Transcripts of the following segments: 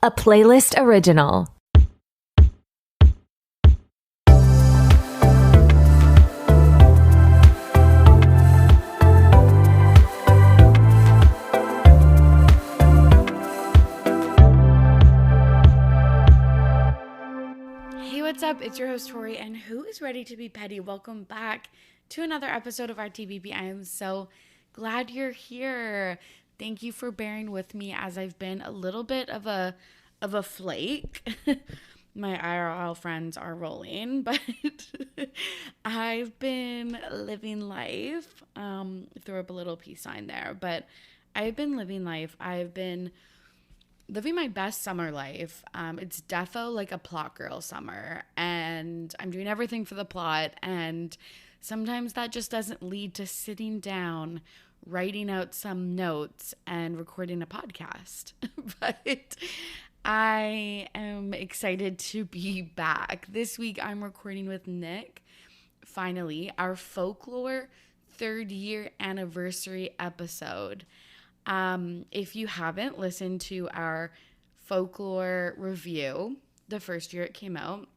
a playlist original. Hey, what's up? It's your host, Torry, and who is ready to be petty? Welcome back to another episode of r.e.m. I am so glad you're here. Thank you for bearing with me as I've been a little bit of a flake. My IRL friends are rolling, but I've been living life. Throw up a little peace sign there, but I've been living life. I've been living my best summer life. It's defo like a plot girl summer, and I'm doing everything for the plot, and sometimes that just doesn't lead to sitting down, writing out some notes, and recording a podcast. But I am excited to be back. This week I'm recording with Nick, finally, our folklore 3rd year anniversary episode. If you haven't listened to our folklore review, the first year it came out,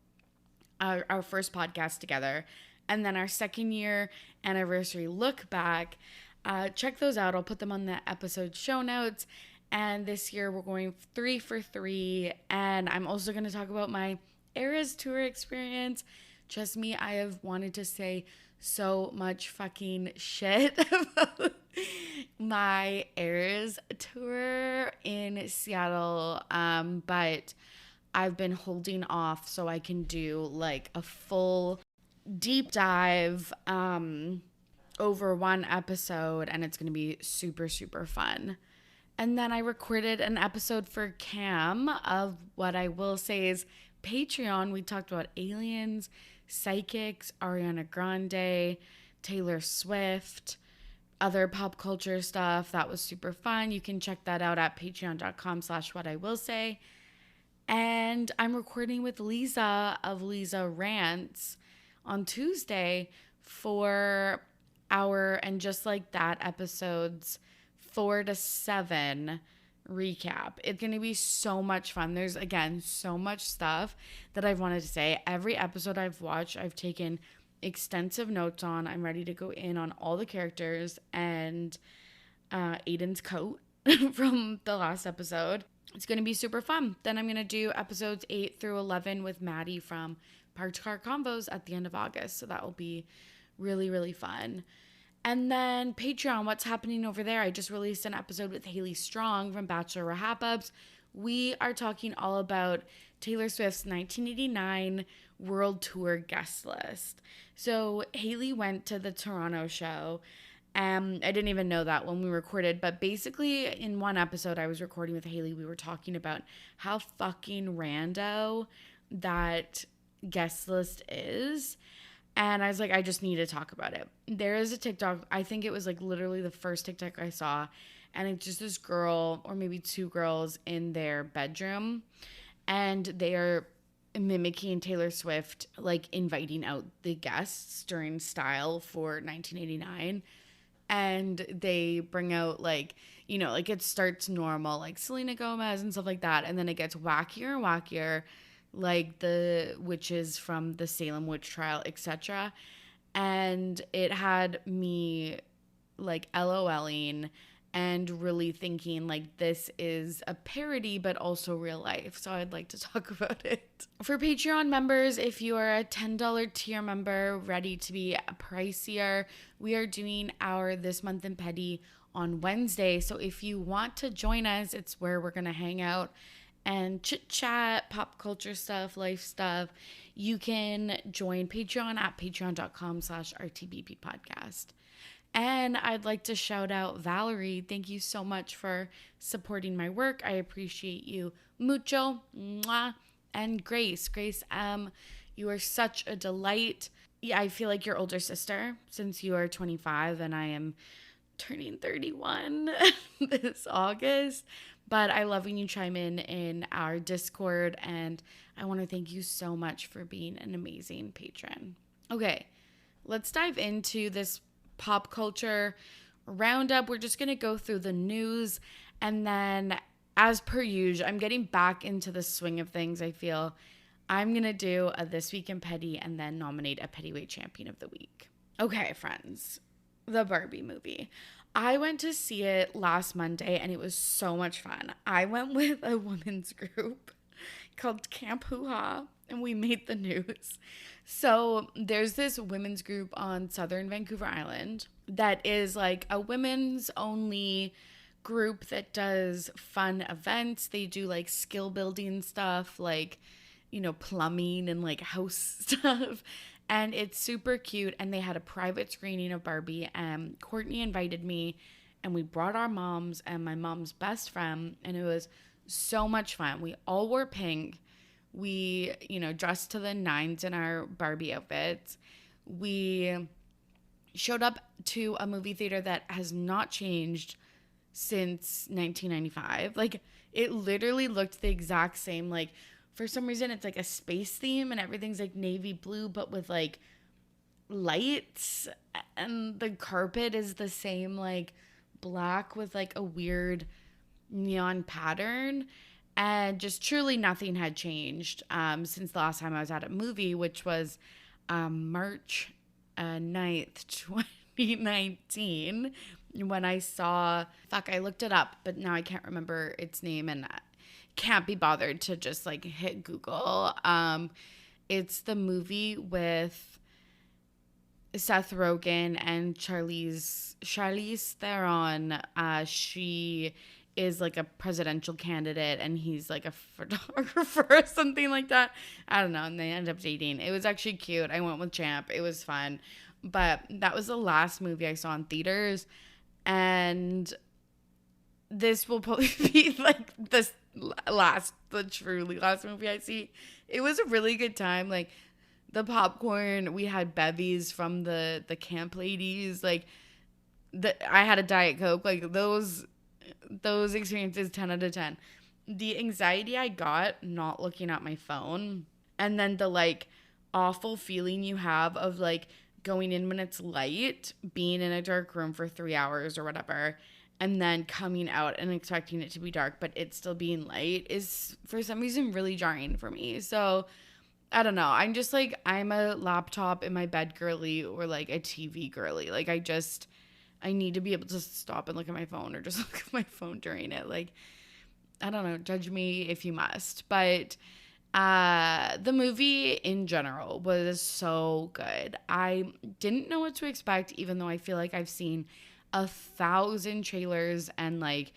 our first podcast together, and then our 2nd year anniversary look back, check those out. I'll put them on the episode show notes. And this year we're going 3 for 3. And I'm also going to talk about my Eras tour experience. Trust me, I have wanted to say so much fucking shit about my Eras tour in Seattle. But I've been holding off so I can do like a full deep dive over one episode, and it's going to be super, super fun. And then I recorded an episode for Cam of what I will say is Patreon. We talked about aliens, psychics, Ariana Grande, Taylor Swift, other pop culture stuff. That was super fun. You can check that out at patreon.com/whatIwillsay. And I'm recording with Lisa of Lisa Rants on Tuesday for our And Just Like That episodes 4 to 7 recap. It's going to be so much fun. There's, again, so much stuff that I've wanted to say. Every episode I've watched, I've taken extensive notes on. I'm ready to go in on all the characters and Aiden's coat from the last episode. It's going to be super fun. Then I'm going to do episodes 8 through 11 with Maddie from Parked Car Convos at the end of August. So that will be really, really fun. And then Patreon, what's happening over there? I just released an episode with Haley Strong from Bachelor Wrap-Ups. We are talking all about Taylor Swift's 1989 World Tour guest list. So Haley went to the Toronto show. I didn't even know that when we recorded, but basically in one episode I was recording with Haley, we were talking about how fucking rando that guest list is. And I was like, I just need to talk about it. There is a TikTok. I think it was like literally the first TikTok I saw. And it's just this girl or maybe 2 girls in their bedroom. And they are mimicking Taylor Swift, like inviting out the guests during Style for 1989. And they bring out like, you know, like it starts normal, like Selena Gomez and stuff like that. And then it gets wackier and wackier, like the witches from the Salem witch trial, etc. And it had me like LOLing and really thinking like this is a parody but also real life. So I'd like to talk about it. For Patreon members, if you are a $10 tier member ready to be pricier, we are doing our This Month in Petty on Wednesday. So if you want to join us, it's where we're going to hang out and chit chat, pop culture stuff, life stuff. You can join Patreon at patreon.com/RTBP podcast. And I'd like to shout out Valerie. Thank you so much for supporting my work. I appreciate you mucho. Mwah. And Grace M., you are such a delight. Yeah, I feel like your older sister since you are 25 and I am turning 31 this August. But I love when you chime in our Discord, and I want to thank you so much for being an amazing patron. Okay, let's dive into this pop culture roundup. We're just going to go through the news, and then as per usual, I'm getting back into the swing of things, I feel. I'm going to do a This Week in Petty and then nominate a Pettyweight Champion of the Week. Okay, friends. The Barbie movie. I went to see it last Monday and it was so much fun. I went with a women's group called Camp Hoo Ha and we made the news. So there's this women's group on Southern Vancouver Island that is like a women's only group that does fun events. They do like skill building stuff, like, you know, plumbing and like house stuff. And it's super cute. And they had a private screening of Barbie. And Courtney invited me and we brought our moms and my mom's best friend. And it was so much fun. We all wore pink. We, you know, dressed to the nines in our Barbie outfits. We showed up to a movie theater that has not changed since 1995. Like, it literally looked the exact same. Like, for some reason, it's like a space theme and everything's like navy blue, but with like lights. And the carpet is the same, like black with like a weird neon pattern. And just truly nothing had changed since the last time I was at a movie, which was March 9th, 2019, when I saw, I looked it up, but now I can't remember its name and can't be bothered to just like hit Google. It's the movie with Seth Rogen and Charlize Theron. She is like a presidential candidate and he's like a photographer or something like that. I don't know. And they end up dating. It was actually cute. I went with Champ. It was fun. But that was the last movie I saw in theaters. And this will probably be like the truly last movie I see. It was a really good time. Like the popcorn, we had bevies from the camp ladies. Like I had a Diet Coke. Like those experiences, 10 out of 10. The anxiety I got not looking at my phone, and then the like awful feeling you have of like going in when it's light, being in a dark room for 3 hours or whatever, and then coming out and expecting it to be dark but it still being light is for some reason really jarring for me. So I don't know. I'm just like, I'm a laptop in my bed girly or like a TV girly. Like I need to be able to stop and look at my phone or just look at my phone during it. Like, I don't know, judge me if you must. But the movie in general was so good. I didn't know what to expect, even though I feel like I've seen 1,000 trailers and like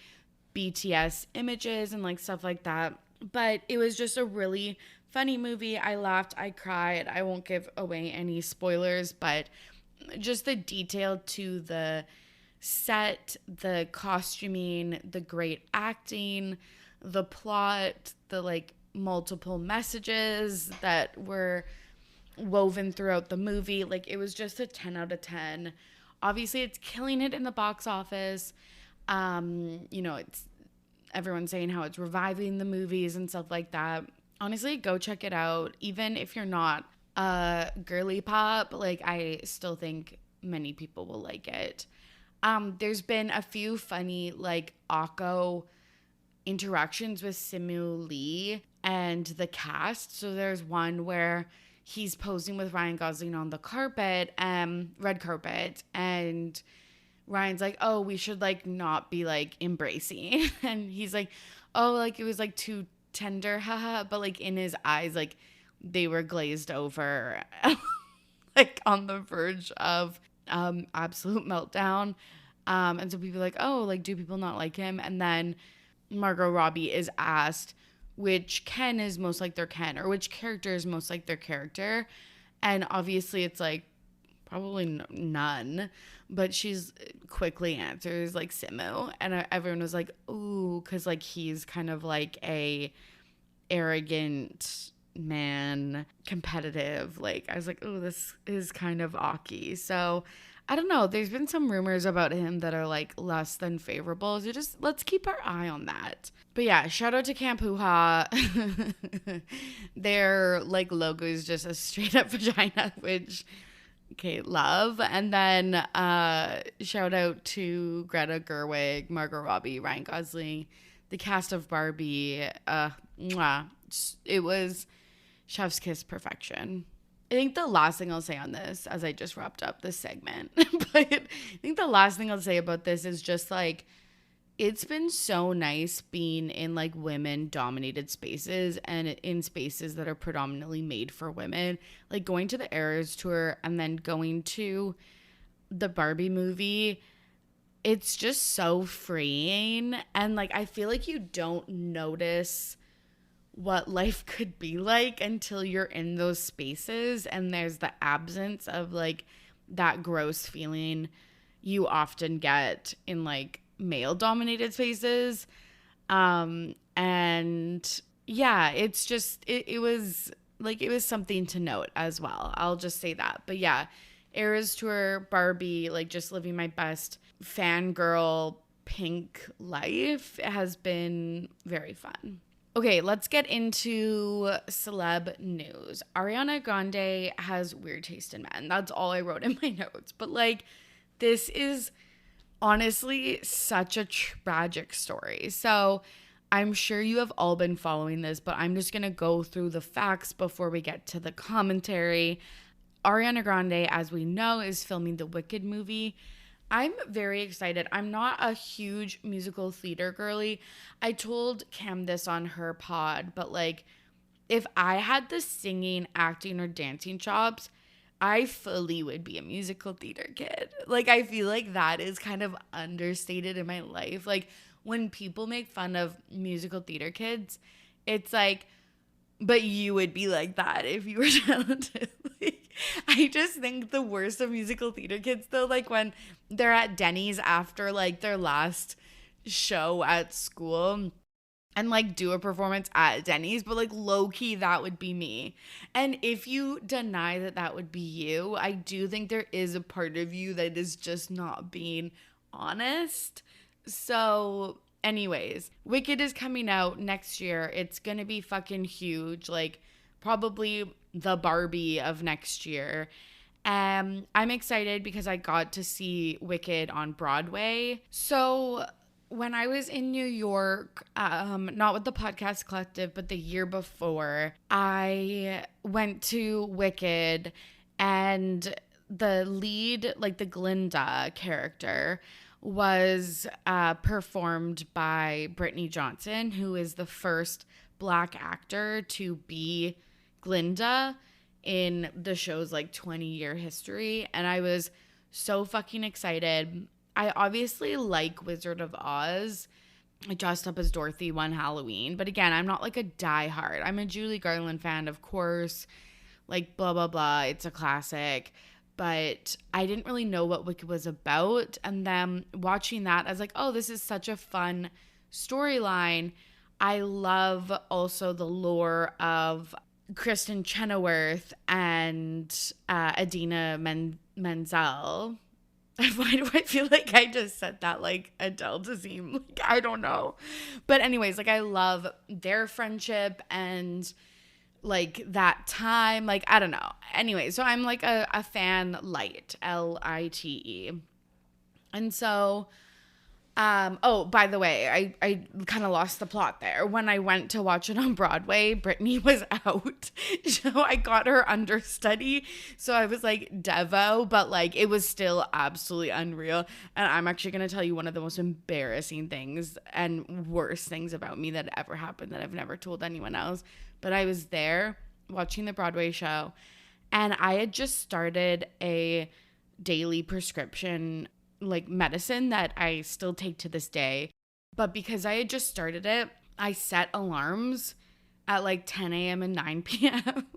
BTS images and like stuff like that. But it was just a really funny movie. I laughed, I cried. I won't give away any spoilers, but just the detail to the set, the costuming, the great acting, the plot, the like multiple messages that were woven throughout the movie. Like it was just a 10 out of 10. Obviously it's killing it in the box office. You know, it's everyone's saying how it's reviving the movies and stuff like that. Honestly, go check it out. Even if you're not girly pop, like I still think many people will like it. There's been a few funny like Akko interactions with Simu Lee and the cast. So there's one where he's posing with Ryan Gosling on the carpet, red carpet, and Ryan's like, oh, we should like not be like embracing. And he's like, oh, like it was like too tender, haha. But like in his eyes, like they were glazed over, like on the verge of absolute meltdown. And so people are like, oh, like do people not like him? And then Margot Robbie is asked which Ken is most like their Ken or which character is most like their character. And obviously it's like probably none, but she's quickly answers like Simu. And everyone was like, ooh, because like he's kind of like a arrogant man, competitive. Like I was like, oh, this is kind of Aki. So I don't know. There's been some rumors about him that are like less than favorable. So just let's keep our eye on that. But yeah, shout out to Camp Hoo Ha. Their like logo is just a straight up vagina, which okay, love. And then shout out to Greta Gerwig, Margot Robbie, Ryan Gosling, the cast of Barbie, mwah, it was chef's kiss perfection. I think the last thing I'll say on this, as I just wrapped up this segment, but I think the last thing I'll say about this is just like, it's been so nice being in like women dominated spaces and in spaces that are predominantly made for women, like going to the Eras tour and then going to the Barbie movie. It's just so freeing. And like, I feel like you don't notice what life could be like until you're in those spaces, and there's the absence of like that gross feeling you often get in like male dominated spaces. And yeah, it's just it was something to note as well. I'll just say that. But yeah, Eras tour, Barbie, like just living my best fangirl pink life. It has been very fun. Okay, let's get into celeb news. Ariana Grande has weird taste in men. That's all I wrote in my notes. But like, this is honestly such a tragic story. So I'm sure you have all been following this, but I'm just going to go through the facts before we get to the commentary. Ariana Grande, as we know, is filming the Wicked movie. I'm very excited. I'm not a huge musical theater girly. I told Cam this on her pod, but like, if I had the singing, acting, or dancing chops, I fully would be a musical theater kid. Like, I feel like that is kind of understated in my life. Like, when people make fun of musical theater kids, it's like, but you would be like that if you were talented. Like, I just think the worst of musical theater kids, though, like when they're at Denny's after like their last show at school and like do a performance at Denny's, but like low key, that would be me. And if you deny that that would be you, I do think there is a part of you that is just not being honest. So anyways, Wicked is coming out next year. It's gonna be fucking huge, like probably the Barbie of next year. I'm excited because I got to see Wicked on Broadway. So when I was in New York, not with the podcast collective, but the year before, I went to Wicked, and the lead, like the Glinda character, was performed by Brittany Johnson, who is the first Black actor to be Glinda in the show's like 20-year history. And I was so fucking excited. I obviously like Wizard of Oz. I dressed up as Dorothy one Halloween. But again, I'm not like a diehard. I'm a Julie Garland fan, of course. Like blah, blah, blah. It's a classic. But I didn't really know what Wicked was about. And then watching that, I was like, oh, this is such a fun storyline. I love also the lore of Kristen Chenoweth and Idina Menzel. Why do I feel like I just said that like Adele Dazeem? Like, I don't know. But anyways, like I love their friendship and like that time. Like, I don't know. Anyway, so I'm like a fan light, Lite. And so oh, by the way, I kind of lost the plot there. When I went to watch it on Broadway, Brittany was out. So I got her understudy. So I was like Devo, but like it was still absolutely unreal. And I'm actually going to tell you one of the most embarrassing things and worst things about me that ever happened that I've never told anyone else. But I was there watching the Broadway show, and I had just started a daily prescription like medicine that I still take to this day. But because I had just started it, I set alarms at like 10 a.m. and 9 p.m.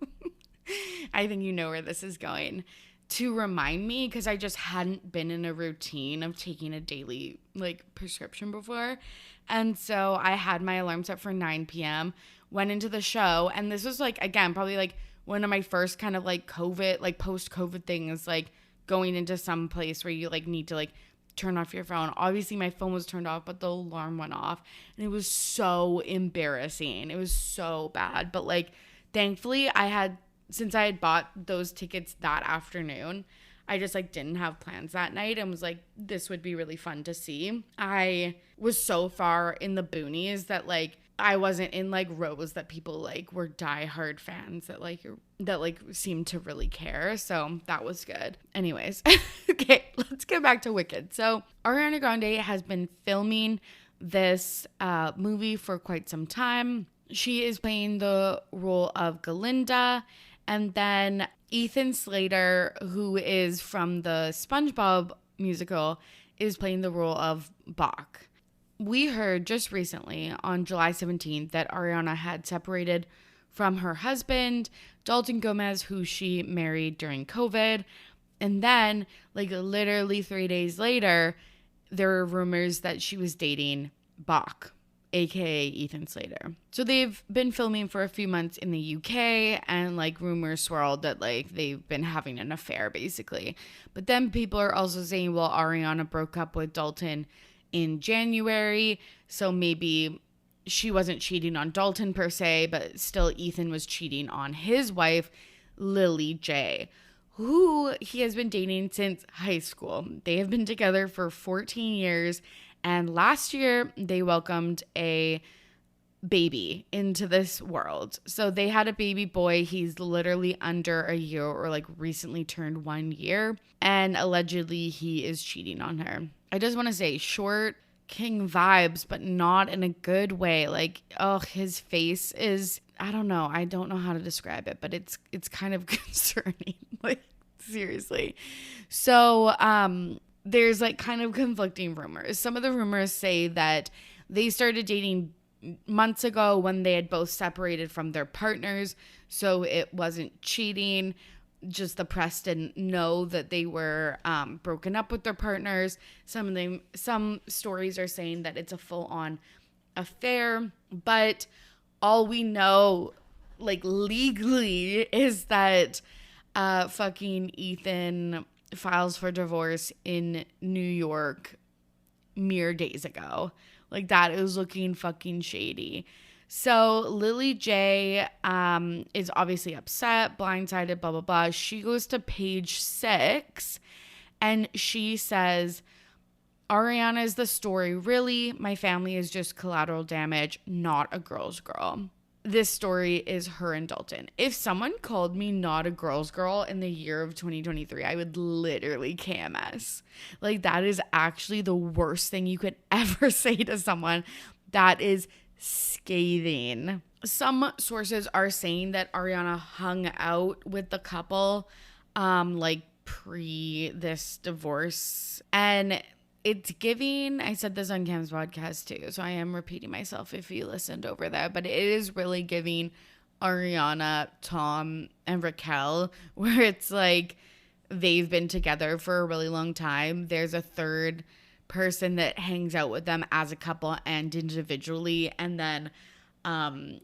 I think you know where this is going, to remind me, because I just hadn't been in a routine of taking a daily like prescription before. And so I had my alarm set for 9 p.m., went into the show, and this was like, again, probably like one of my first kind of like COVID, like post-COVID things, like going into some place where you like need to like turn off your phone. Obviously my phone was turned off, but the alarm went off, and it was so embarrassing. It was so bad. But like, thankfully since I had bought those tickets that afternoon, I just like didn't have plans that night and was like, this would be really fun to see. I was so far in the boonies that like I wasn't in like rows that people like were diehard fans that like seemed to really care. So that was good. Anyways, okay, let's get back to Wicked. So Ariana Grande has been filming this movie for quite some time. She is playing the role of Galinda, and then Ethan Slater, who is from the SpongeBob musical, is playing the role of Bach. We heard just recently on July 17th that Ariana had separated from her husband, Dalton Gomez, who she married during COVID. And then, like literally 3 days later, there were rumors that she was dating Bach, aka Ethan Slater. So they've been filming for a few months in the UK, and like rumors swirled that like they've been having an affair basically. But then people are also saying, well, Ariana broke up with Dalton in January, so maybe she wasn't cheating on Dalton per se, but still Ethan was cheating on his wife, Lily J, who he has been dating since high school. They have been together for 14 years, and last year they welcomed a baby into this world. So they had a baby boy. He's literally under a year, or like recently turned 1 year, and allegedly he is cheating on her. I just want to say, short king vibes, but not in a good way. Like, oh, his face is, I don't know how to describe it, but it's kind of concerning. Like, seriously. So there's like kind of conflicting rumors. Some of the rumors say that they started dating months ago when they had both separated from their partners, so it wasn't cheating. Just the press didn't know that they were broken up with their partners. Some stories are saying that it's a full-on affair, but all we know, like legally, is that fucking Ethan files for divorce in New York mere days ago. Like, that is looking fucking shady. So Lily J is obviously upset, blindsided, blah, blah, blah. She goes to page 6 and she says, Ariana is the story. Really, my family is just collateral damage, not a girl's girl. This story is her and Dalton. If someone called me not a girl's girl in the year of 2023, I would literally KMS. Like, that is actually the worst thing you could ever say to someone. That is scathing. Some sources are saying that Ariana hung out with the couple like pre this divorce, and it's giving, I said this on Cam's podcast too, so I am repeating myself if you listened over there, but it is really giving Ariana, Tom, and Raquel, where it's like they've been together for a really long time. There's a third person that hangs out with them as a couple and individually, and then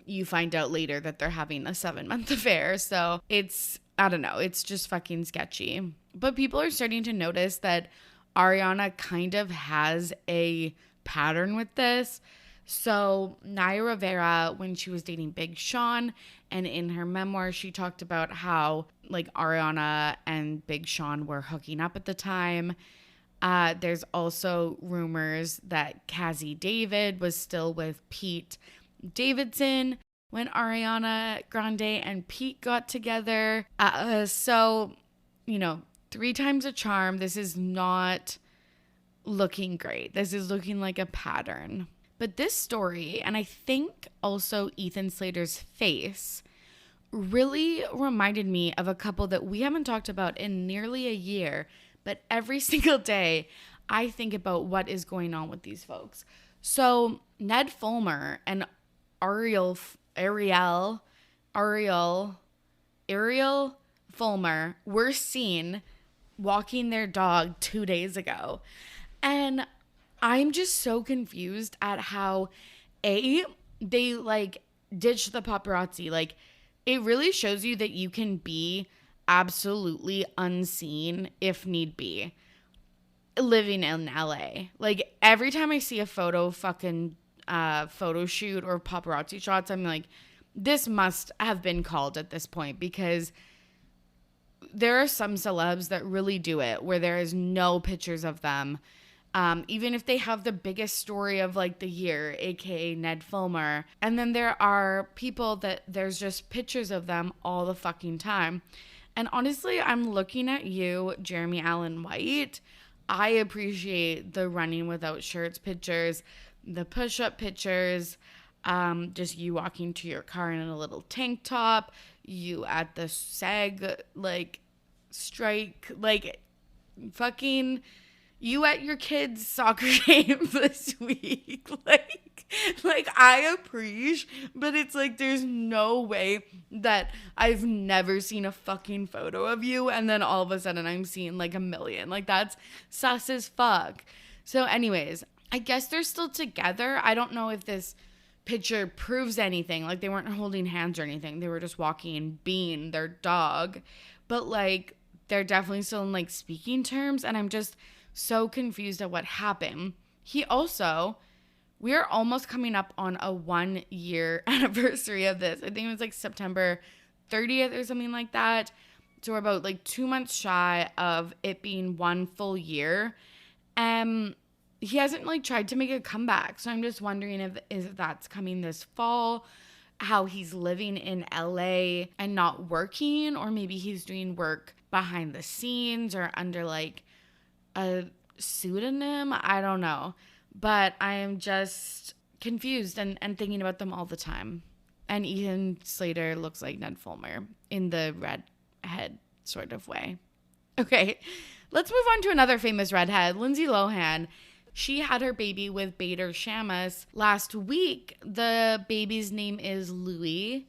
you find out later that they're having a 7-month affair. So it's, I don't know, it's just fucking sketchy. But people are starting to notice that Ariana kind of has a pattern with this. So Naya Rivera, when she was dating Big Sean, and in her memoir, she talked about how like Ariana and Big Sean were hooking up at the time. There's also rumors that Cassie David was still with Pete Davidson when Ariana Grande and Pete got together. So, you know, 3 times a charm. This is not looking great. This is looking like a pattern. But this story, and I think also Ethan Slater's face, really reminded me of a couple that we haven't talked about in nearly a year. But every single day, I think about what is going on with these folks. So Ned Fulmer and Ariel Fulmer were seen walking their dog 2 days ago. And I'm just so confused at how, they like ditched the paparazzi. Like, it really shows you that you can be absolutely unseen if need be living in LA. Like, every time I see a photo shoot or paparazzi shots, I'm like, this must have been called at this point, because there are some celebs that really do it where there is no pictures of them. Even if they have the biggest story of like the year, aka Ned Fulmer. And then there are people that there's just pictures of them all the fucking time. And honestly, I'm looking at you, Jeremy Allen White. I appreciate the running without shirts pictures, the push-up pictures, just you walking to your car in a little tank top, you at the SAG, like, strike, like, fucking you at your kids' soccer game this week. Like I appreciate, but it's like there's no way that I've never seen a fucking photo of you and then all of a sudden I'm seeing like a million. Like that's sus as fuck. So anyways, I guess they're still together. I don't know if this picture proves anything. Like they weren't holding hands or anything. They were just walking and being their dog. But like they're definitely still in like speaking terms, and I'm just so confused at what happened. He also, we're almost coming up on a 1 year anniversary of this. I think it was like September 30th or something like that. So we're about like 2 months shy of it being 1 full year. He hasn't like tried to make a comeback. So I'm just wondering if that's coming this fall, how he's living in LA and not working, or maybe he's doing work behind the scenes or under like a pseudonym. I don't know. But I am just confused and thinking about them all the time. And Ethan Slater looks like Ned Fulmer in the redhead sort of way. Okay, let's move on to another famous redhead, Lindsay Lohan. She had her baby with Bader Shamus last week. The baby's name is Louis.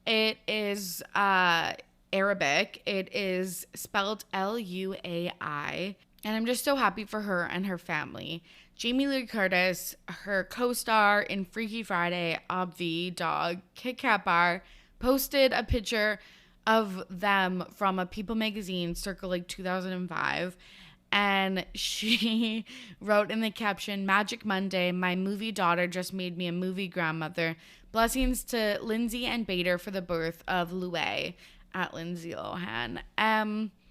It is Arabic. It is spelled Luai. And I'm just so happy for her and her family. Jamie Lee Curtis, her co-star in Freaky Friday, Obvi Dog, Kit Kat Bar, posted a picture of them from a People magazine circa like 2005. And she wrote in the caption, "Magic Monday, my movie daughter just made me a movie grandmother. Blessings to Lindsay and Bader for the birth of Louis," at Lindsay Lohan.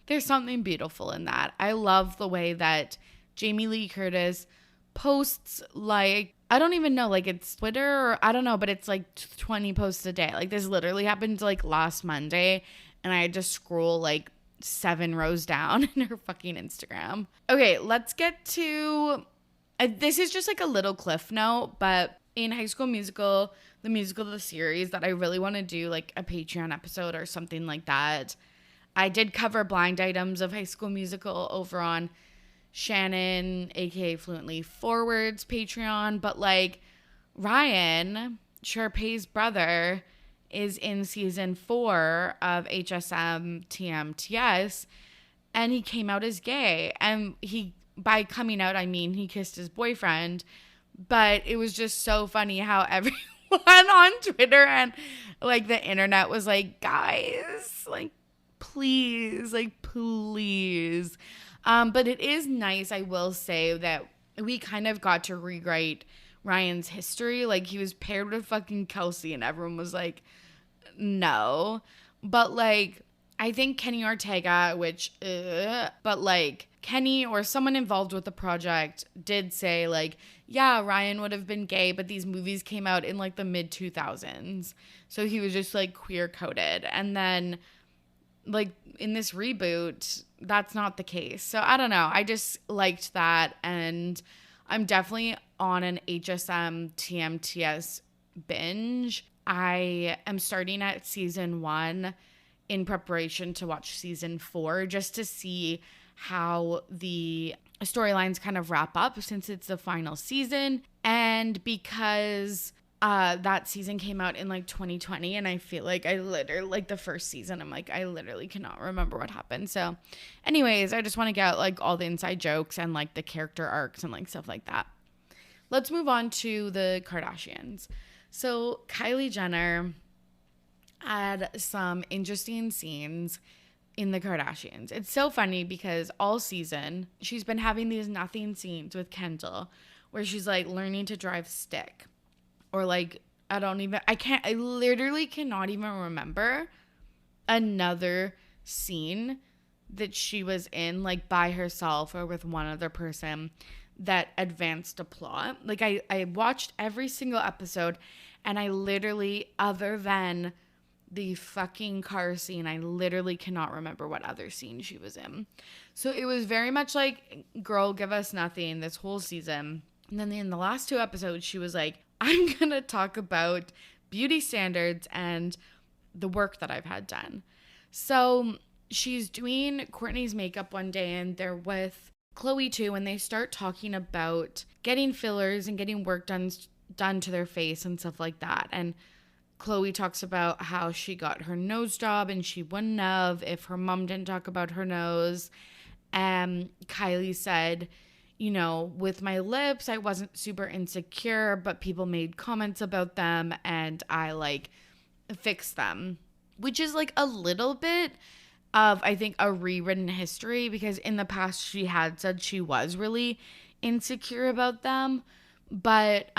There's something beautiful in that. I love the way that Jamie Lee Curtis posts, like, I don't even know, like it's Twitter or I don't know, but it's like 20 posts a day. Like this literally happened like last Monday, and I had to scroll like 7 rows down in her fucking Instagram. Okay, let's get to, this is just like a little cliff note, but in High School Musical, the musical, the series, that I really want to do like a Patreon episode or something like that. I did cover blind items of High School Musical over on Shannon, aka Fluently Forward's Patreon, but like Ryan, Sharpay's brother, is in season 4 of HSM TMTS, and he came out as gay. And he, by coming out, I mean he kissed his boyfriend. But it was just so funny how everyone on Twitter and like the internet was like, guys, like, please. But it is nice, I will say, that we kind of got to rewrite Ryan's history. Like, he was paired with fucking Kelsey, and everyone was like, no. But, like, I think Kenny Ortega, but, like, Kenny or someone involved with the project did say, like, yeah, Ryan would have been gay, but these movies came out in, like, the mid-2000s. So he was just, like, queer-coded. And then, like, in this reboot, that's not the case. So I don't know. I just liked that. And I'm definitely on an HSM TMTS binge. I am starting at season 1 in preparation to watch season 4, just to see how the storylines kind of wrap up since it's the final season. And because that season came out in like 2020, and I feel like I literally, like the first season, I'm like, I literally cannot remember what happened. So anyways, I just want to get out like all the inside jokes and like the character arcs and like stuff like that. Let's move on to the Kardashians. So Kylie Jenner had some interesting scenes in the Kardashians. It's so funny because all season she's been having these nothing scenes with Kendall where she's like learning to drive stick, or like I literally cannot even remember another scene that she was in, like by herself or with one other person, that advanced a plot. Like I watched every single episode, and I literally, other than the fucking car scene, I literally cannot remember what other scene she was in. So it was very much like, girl, give us nothing this whole season. And then in the last 2 episodes, she was like, I'm gonna talk about beauty standards and the work that I've had done. So she's doing Kourtney's makeup one day, and they're with Khloe too, and they start talking about getting fillers and getting work done to their face and stuff like that. And Khloe talks about how she got her nose job and she wouldn't have if her mom didn't talk about her nose. Kylie said, you know, with my lips, I wasn't super insecure, but people made comments about them and I like fixed them, which is like a little bit of, I think, a rewritten history, because in the past she had said she was really insecure about them. But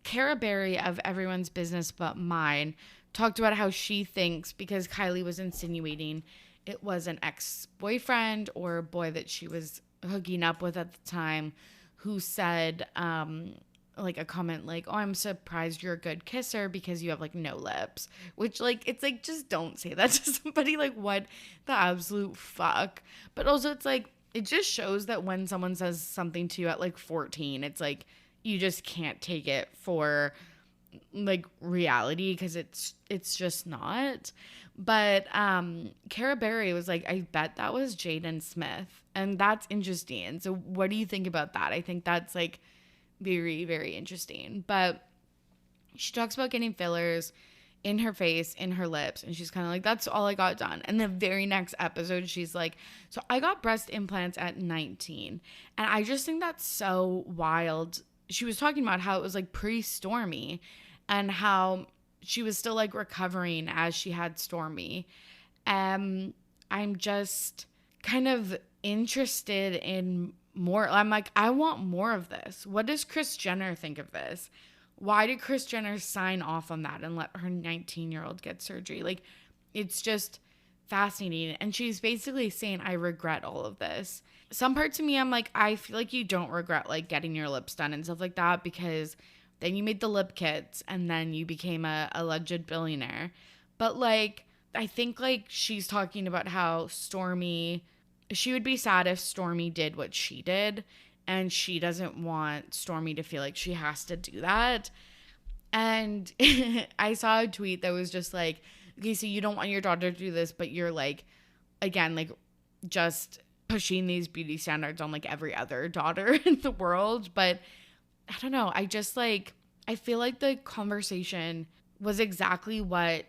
Cara Berry of Everyone's Business But Mine talked about how she thinks, because Kylie was insinuating it was an ex-boyfriend or a boy that she was hooking up with at the time, who said like a comment like, oh, I'm surprised you're a good kisser because you have like no lips, which like, it's like, just don't say that to somebody. Like, what the absolute fuck? But also it's like, it just shows that when someone says something to you at like 14, it's like, you just can't take it for like reality, because it's just not. But Cara Berry was like, I bet that was Jaden Smith, and that's interesting. So what do you think about that? I think that's like very, very interesting. But she talks about getting fillers in her face, in her lips, and she's kind of like, that's all I got done. And the very next episode, she's like, so I got breast implants at 19. And I just think that's so wild. She was talking about how it was like pre-Stormy and how she was still like recovering as she had Stormy. I'm just kind of interested in more. I'm like, I want more of this. What does Kris Jenner think of this? Why did Kris Jenner sign off on that and let her 19-year-old get surgery? Like, it's just fascinating. And she's basically saying, I regret all of this. Some parts of me, I'm like, I feel like you don't regret like getting your lips done and stuff like that, because then you made the lip kits and then you became a alleged billionaire. But like, I think like she's talking about how Stormy, she would be sad if Stormy did what she did, and she doesn't want Stormy to feel like she has to do that. And I saw a tweet that was just like, okay, so you don't want your daughter to do this, but you're like, again, like just pushing these beauty standards on like every other daughter in the world. But I don't know. I just like, I feel like the conversation was exactly what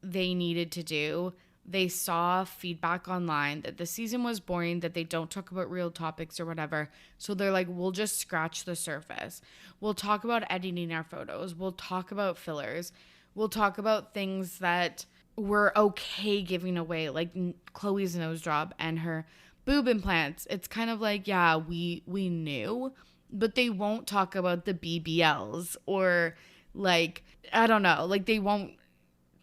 they needed to do. They saw feedback online that the season was boring, that they don't talk about real topics or whatever. So they're like, we'll just scratch the surface. We'll talk about editing our photos. We'll talk about fillers. We'll talk about things that we're okay giving away, like Khloe's nose job and her boob implants. It's kind of like, yeah, we knew, but they won't talk about the BBLs or like, I don't know, like they won't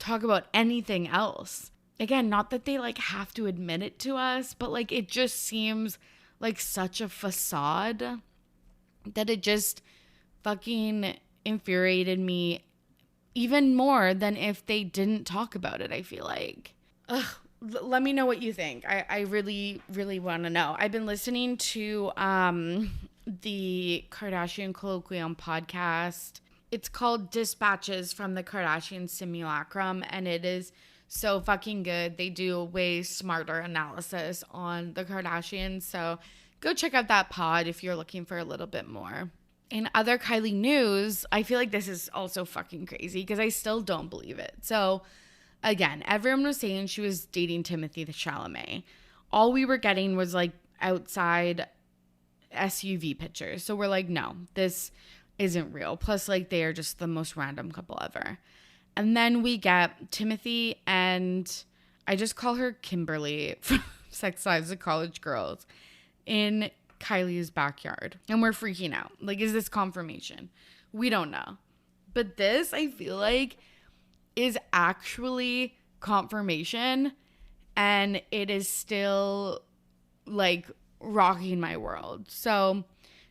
talk about anything else. Again, not that they like have to admit it to us, but like it just seems like such a facade that it just fucking infuriated me even more than if they didn't talk about it, I feel like. Ugh, let me know what you think. I really, really want to know. I've been listening to the Kardashian Colloquium podcast. It's called Dispatches from the Kardashian Simulacrum, and it is so fucking good. They do a way smarter analysis on the Kardashians, so go check out that pod if you're looking for a little bit more. In other Kylie news, I feel like this is also fucking crazy because I still don't believe it. So again, everyone was saying she was dating Timothee Chalamet. All we were getting was like outside SUV pictures. So we're like, no, this isn't real. Plus, like, they are just the most random couple ever. And then we get Timothee and I just call her Kimberly from Sex Lives of College Girls in Kylie's backyard. And we're freaking out. Like, is this confirmation? We don't know. But this, I feel like, is actually confirmation, and it is still like rocking my world. So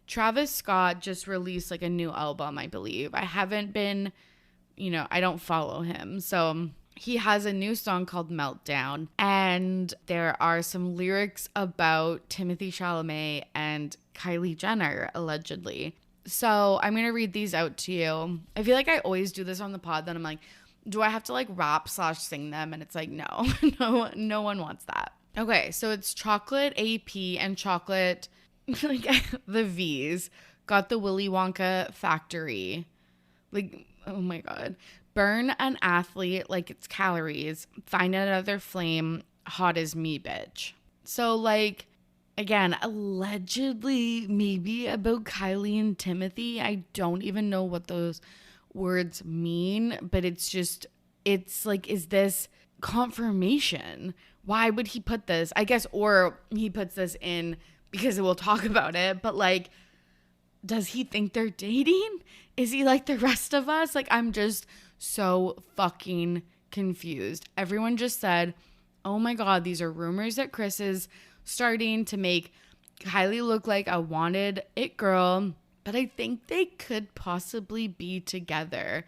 Travis Scott just released like a new album, I believe. I haven't been, I don't follow him. So he has a new song called Meltdown, and there are some lyrics about Timothee Chalamet and Kylie Jenner, allegedly. So I'm going to read these out to you. I feel like I always do this on the pod, then I'm like, do I have to like rap / sing them? And it's like, no, no one wants that. Okay, so it's Chocolate AP and Chocolate, like the V's, got the Willy Wonka factory. Like, oh my God. Burn an athlete like it's calories. Find another flame. Hot as me, bitch. So like, again, allegedly maybe about Kylie and Timothee. I don't even know what those words mean, but it's like, is this confirmation? Why would he put this? I guess, or he puts this in because we'll talk about it, but like, does he think they're dating? Is he like the rest of us? Like, I'm just so fucking confused. Everyone just said, oh my God, these are rumors that Chris is starting to make Kylie look like a wanted it girl, but I think they could possibly be together.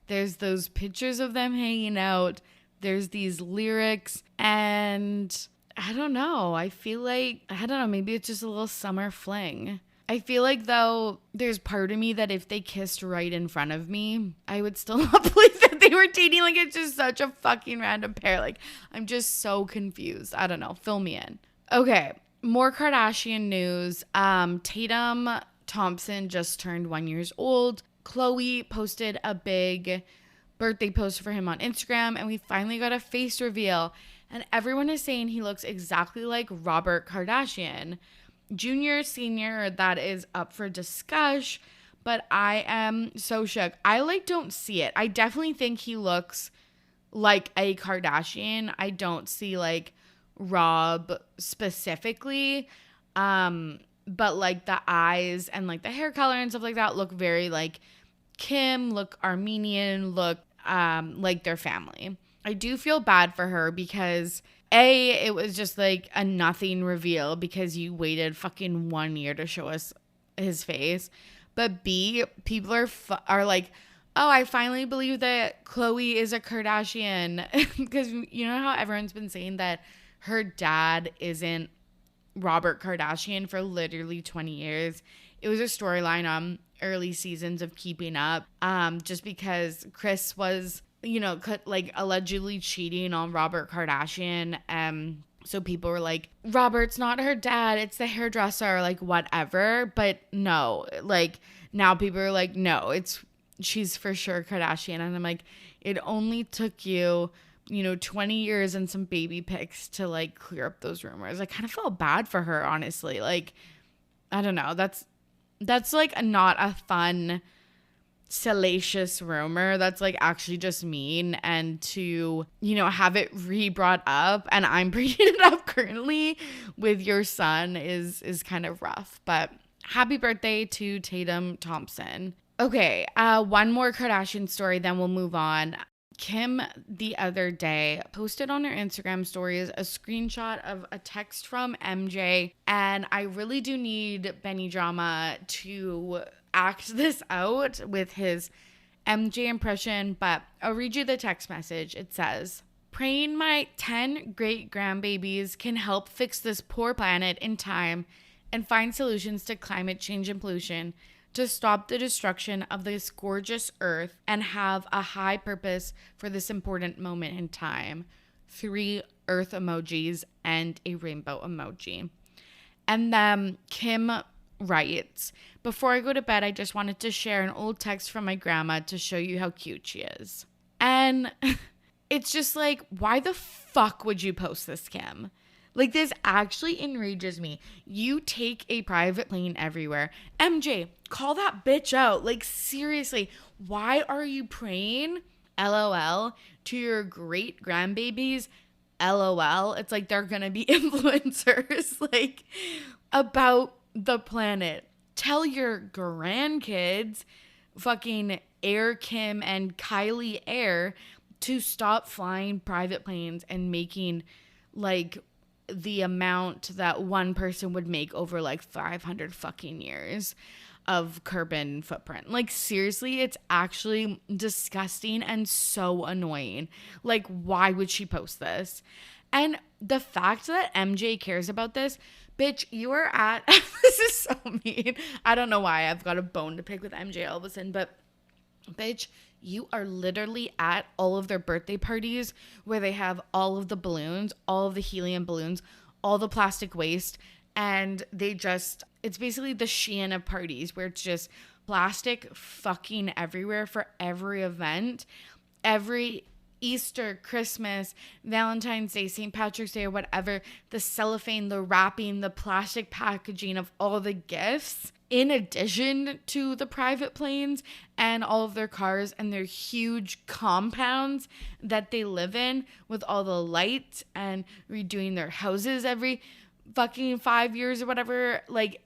There's those pictures of them hanging out. There's these lyrics, and I don't know. I feel like, maybe it's just a little summer fling. I feel like, though, there's part of me that if they kissed right in front of me, I would still not believe that they were dating. Like, it's just such a fucking random pair. Like, I'm just so confused. I don't know. Fill me in. Okay, more Kardashian news. Tatum Thompson just turned 1 year old. Khloe posted a big birthday post for him on Instagram, and we finally got a face reveal. And everyone is saying he looks exactly like Robert Kardashian. Junior, senior, that is up for discussion, but I am so shook. I don't see it. I definitely think he looks like a Kardashian. I don't see like Rob specifically, but like the eyes and like the hair color and stuff like that look very like Kim, look Armenian, look like their family. I do feel bad for her because it was just like a nothing reveal because you waited fucking 1 year to show us his face. But B, people are like, oh, I finally believe that Khloe is a Kardashian. Because you know how everyone's been saying that her dad isn't Robert Kardashian for literally 20 years. It was a storyline on early seasons of Keeping Up, just because Chris was, like allegedly cheating on Robert Kardashian. So people were like, Robert's not her dad, it's the hairdresser, like whatever. But no, like now people are like, no, she's for sure Kardashian. And I'm like, it only took you, 20 years and some baby pics to like clear up those rumors. I kind of felt bad for her, honestly. Like, I don't know. That's like not a fun, salacious rumor. That's like actually just mean. And to, have it re-brought up, and I'm bringing it up currently with your son is kind of rough. But happy birthday to Tatum Thompson. Okay, one more Kardashian story, then we'll move on. Kim the other day posted on her Instagram stories a screenshot of a text from MJ, and I really do need Benny Drama to act this out with his MJ impression, but I'll read you the text message. It says, praying my 10 great grandbabies can help fix this poor planet in time and find solutions to climate change and pollution, to stop the destruction of this gorgeous earth and have a high purpose for this important moment in time. 3 earth emojis and a rainbow emoji. And then Kim writes, before I go to bed, I just wanted to share an old text from my grandma to show you how cute she is. And it's just like, why the fuck would you post this, Kim? Like, this actually enrages me. You take a private plane everywhere. MJ, call that bitch out. Like, seriously, why are you praying, LOL, to your great grandbabies, LOL? It's like they're gonna be influencers, like, about the planet. Tell your grandkids, fucking Air Kim and Kylie Air, to stop flying private planes and making like the amount that one person would make over like 500 fucking years of carbon footprint. Like, seriously, it's actually disgusting and so annoying. Like, why would she post this? And the fact that MJ cares about this, bitch, you are at, this is so mean. I don't know why I've got a bone to pick with MJ all of a sudden, but bitch, you are literally at all of their birthday parties where they have all of the balloons, all of the helium balloons, all the plastic waste, and they just, it's basically the Shein of parties where it's just plastic fucking everywhere for every event, every Easter, Christmas, Valentine's Day, St. Patrick's Day, or whatever, the cellophane, the wrapping, the plastic packaging of all the gifts, in addition to the private planes and all of their cars and their huge compounds that they live in with all the lights and redoing their houses every fucking 5 years or whatever. Like,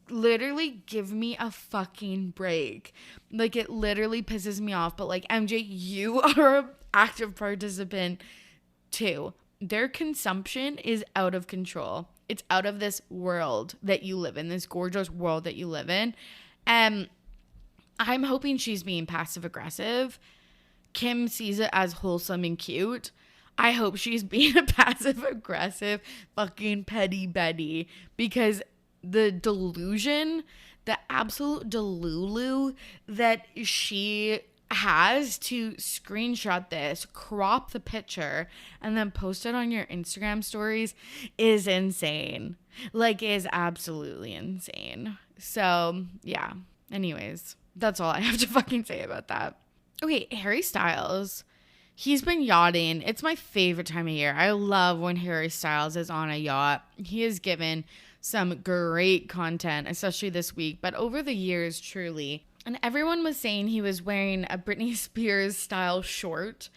literally give me a fucking break. Like, it literally pisses me off. But like, MJ, you are an active participant too. Their consumption is out of control. It's out of this world that you live in, this gorgeous world that you live in. And I'm hoping she's being passive aggressive. Kim sees it as wholesome and cute. I hope she's being a passive aggressive fucking petty Betty, because the delusion, the absolute delulu that she has to screenshot this, crop the picture, and then post it on your Instagram stories is insane. Like, is absolutely insane. So, yeah. Anyways, that's all I have to fucking say about that. Okay, Harry Styles. He's been yachting. It's my favorite time of year. I love when Harry Styles is on a yacht. He has given some great content, especially this week, but over the years, truly. And everyone was saying he was wearing a Britney Spears style short,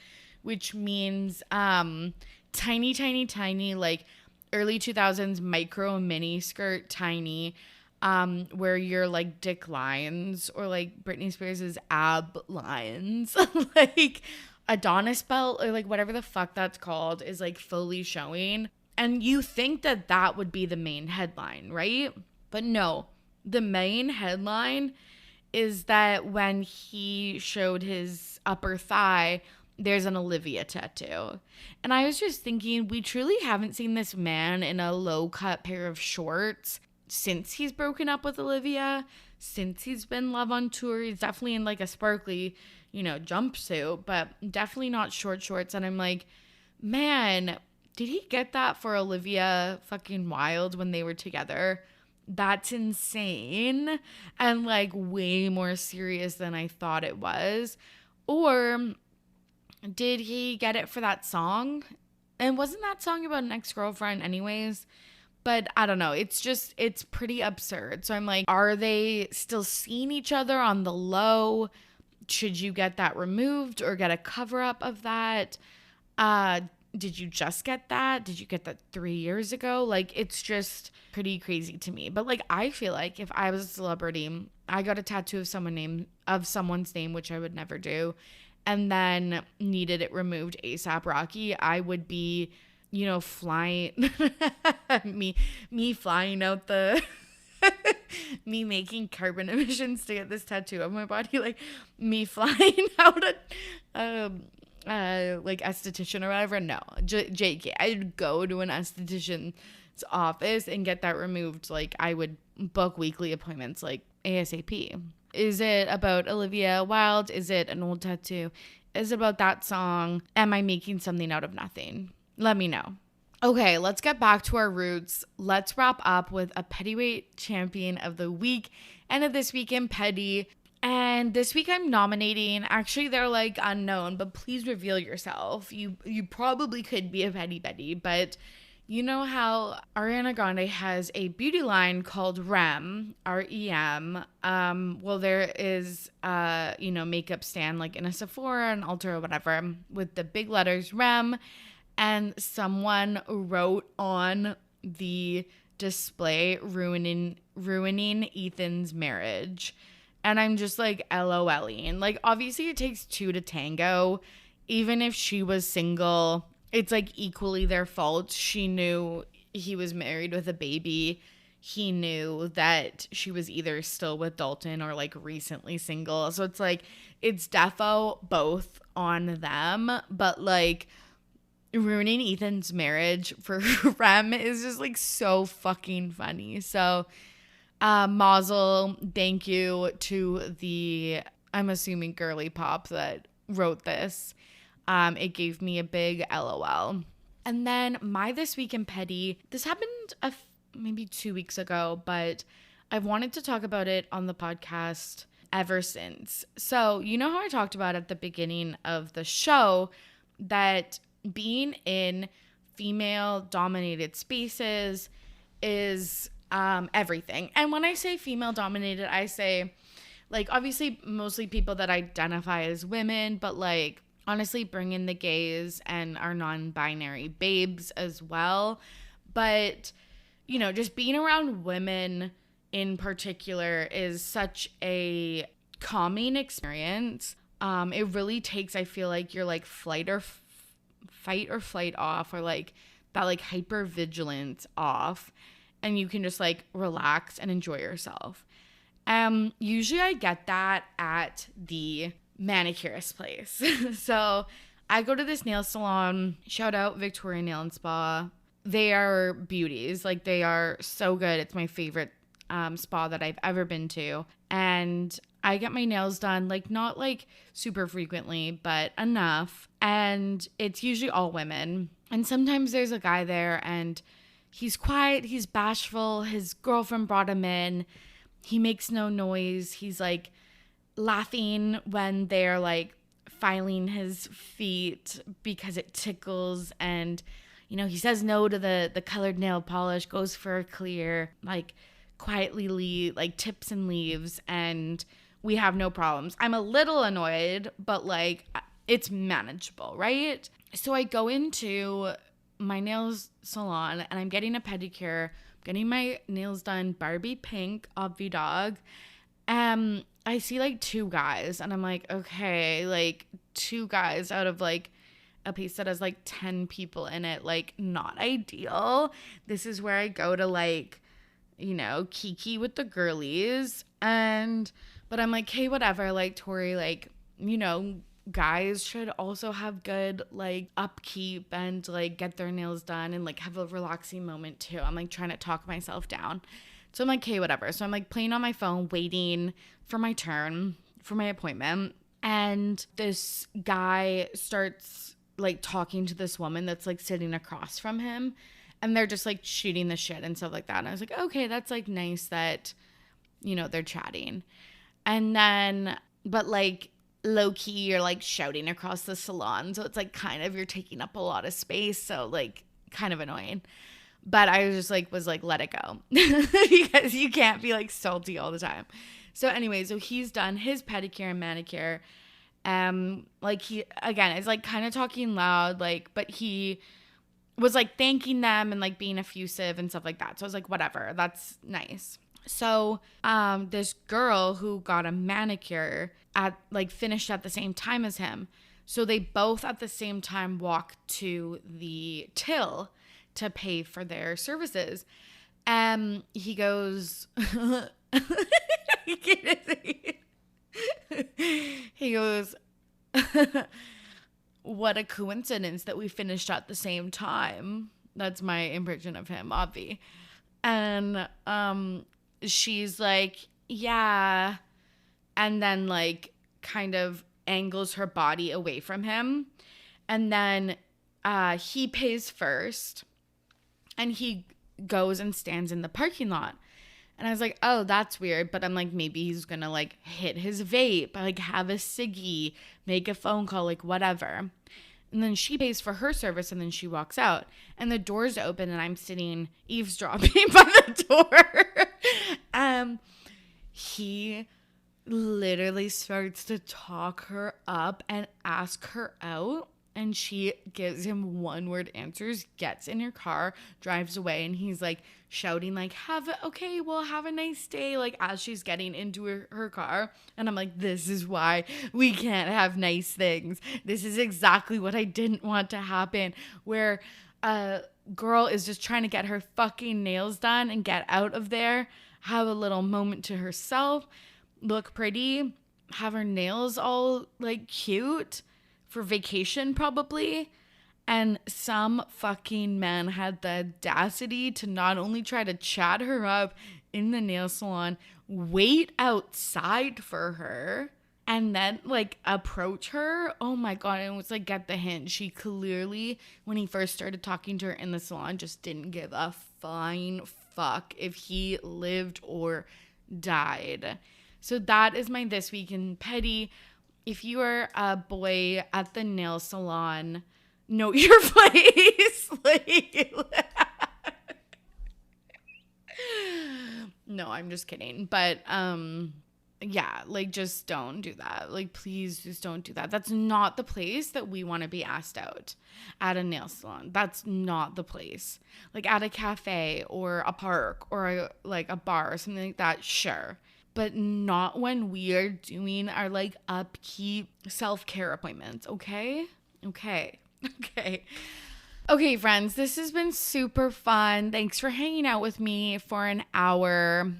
which means tiny, tiny, tiny, like early 2000s micro mini skirt, tiny, where your like dick lines, or like Britney Spears' ab lines, like Adonis belt, or like whatever the fuck that's called, is like fully showing. And you think that that would be the main headline, right? But no, the main headline is that when he showed his upper thigh, there's an Olivia tattoo. And I was just thinking, we truly haven't seen this man in a low-cut pair of shorts since he's broken up with Olivia, since he's been Love on Tour. He's definitely in like a sparkly, jumpsuit, but definitely not short shorts. And I'm like, man, did he get that for Olivia fucking Wilde when they were together? That's insane, and like way more serious than I thought it was. Or did he get it for that song? And wasn't that song about an ex-girlfriend anyways? But I don't know. It's pretty absurd. So I'm like, are they still seeing each other on the low? Should you get that removed or get a cover up of that? Did you just get that? Did you get that 3 years ago? Like, it's just pretty crazy to me. But like, I feel like if I was a celebrity, I got a tattoo of someone's name, which I would never do, and then needed it removed ASAP Rocky, I would be, flying me flying out the me making carbon emissions to get this tattoo on my body, like me flying out like esthetician or whatever. No, JK, I'd go to an esthetician's office and get that removed. Like, I would book weekly appointments like ASAP. Is it about Olivia Wilde? Is it an old tattoo? Is it about that song? Am I making something out of nothing? Let me know. Okay, let's get back to our roots. Let's wrap up with a Pettyweight Champion of the Week and of This Week in Petty. And this week I'm nominating, actually they're like unknown, but please reveal yourself. You probably could be a Petty Betty, but you know how Ariana Grande has a beauty line called r.e.m, R-E-M. Well, there is makeup stand like in a Sephora, an Ulta, or whatever, with the big letters r.e.m, and someone wrote on the display ruining Ethan's marriage. And I'm just like LOLing. Like, obviously it takes two to tango even if she was single, it's like equally their fault. She knew he was married with a baby. He knew that she was either still with Dalton or like recently single. So it's like, it's defo both on them, but like ruining Ethan's marriage for r.e.m is just like so fucking funny. So mazel, thank you to the, I'm assuming, girly pop that wrote this. It gave me a big LOL. And then my This Week in Petty, this happened maybe 2 weeks ago, but I've wanted to talk about it on the podcast ever since. So you know how I talked about at the beginning of the show that being in female dominated spaces is everything. And when I say female dominated, I say like obviously mostly people that identify as women, but like honestly bring in the gays and our non-binary babes as well. But you know, just being around women in particular is such a calming experience. It really takes, I feel like, your like fight or flight off, or like that like hyper vigilance off, and you can just like relax and enjoy yourself. Usually I get that at the manicurist place. So I go to this nail salon, shout out Victoria Nail and Spa. They are beauties. Like, they are so good. It's my favorite spa that I've ever been to. And I get my nails done, like, not like super frequently, but enough. And it's usually all women. And sometimes there's a guy there and he's quiet, he's bashful. His girlfriend brought him in. He makes no noise. He's like laughing when they're like filing his feet because it tickles. And you know, he says no to the colored nail polish, goes for a clear, like quietly like tips and leaves, and we have no problems. I'm a little annoyed, but like it's manageable, right? So I go into my nails salon and I'm getting a pedicure, getting my nails done, Barbie pink, obvi dog. I see like 2 guys and I'm like, okay, like 2 guys out of like a place that has like 10 people in it, like not ideal. This is where I go to like, you know, kiki with the girlies. But I'm like, hey, whatever, like Torry, like, you know, guys should also have good like upkeep and like get their nails done and like have a relaxing moment too. I'm like trying to talk myself down. So I'm like, hey, whatever. So I'm like playing on my phone, waiting for my turn for my appointment. And this guy starts like talking to this woman that's like sitting across from him, and they're just like shooting the shit and stuff like that. And I was like, okay, that's like nice that, you know, they're chatting. And then, but like low key, you're like shouting across the salon. So it's like kind of, you're taking up a lot of space. So like kind of annoying. But I was just like, let it go because you can't be like salty all the time. So anyway, so he's done his pedicure and manicure. Like he, again, is like kind of talking loud, like, but he was like thanking them and like being effusive and stuff like that. So I was like, whatever, that's nice. So, this girl who got a manicure finished at the same time as him. So they both at the same time walked to the till to pay for their services. He goes, he goes, what a coincidence that we finished at the same time. That's my impression of him, obvi. And she's like, yeah. And then like kind of angles her body away from him. And then he pays first. And he goes and stands in the parking lot. And I was like, oh, that's weird. But I'm like, maybe he's going to like hit his vape, like have a ciggy, make a phone call, like whatever. And then she pays for her service and then she walks out. And the door's open and I'm sitting eavesdropping by the door. He literally starts to talk her up and ask her out. And she gives him one-word answers, gets in her car, drives away, and he's like shouting like, have a nice day, like as she's getting into her car. And I'm like, this is why we can't have nice things. This is exactly what I didn't want to happen, where a girl is just trying to get her fucking nails done and get out of there, have a little moment to herself, look pretty, have her nails all like cute for vacation probably. And some fucking man had the audacity to not only try to chat her up in the nail salon, wait outside for her, and then like approach her. Oh my God. And it was like, get the hint. She clearly, when he first started talking to her in the salon, just didn't give a flying fuck if he lived or died. So that is my This Week in Petty. If you are a boy at the nail salon, know your place. No, I'm just kidding. But yeah, like just don't do that. Like please just don't do that. That's not the place that we want to be asked out at a nail salon. That's not the place. Like at a cafe or a park or like a bar or something like that, sure. But not when we are doing our like upkeep self-care appointments, okay? Okay, friends, this has been super fun. Thanks for hanging out with me for an hour.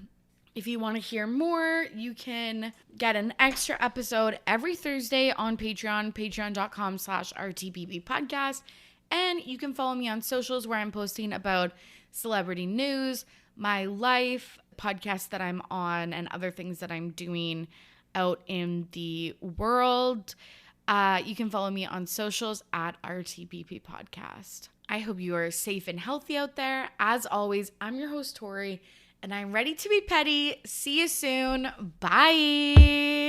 If you want to hear more, you can get an extra episode every Thursday on Patreon, patreon.com/RTPP podcast. And you can follow me on socials where I'm posting about celebrity news, my life, podcasts that I'm on, and other things that I'm doing out in the world. You can follow me on socials at RTPP podcast. I hope you are safe and healthy out there. As always, I'm your host, Torry, and I'm ready to be petty. See you soon. Bye.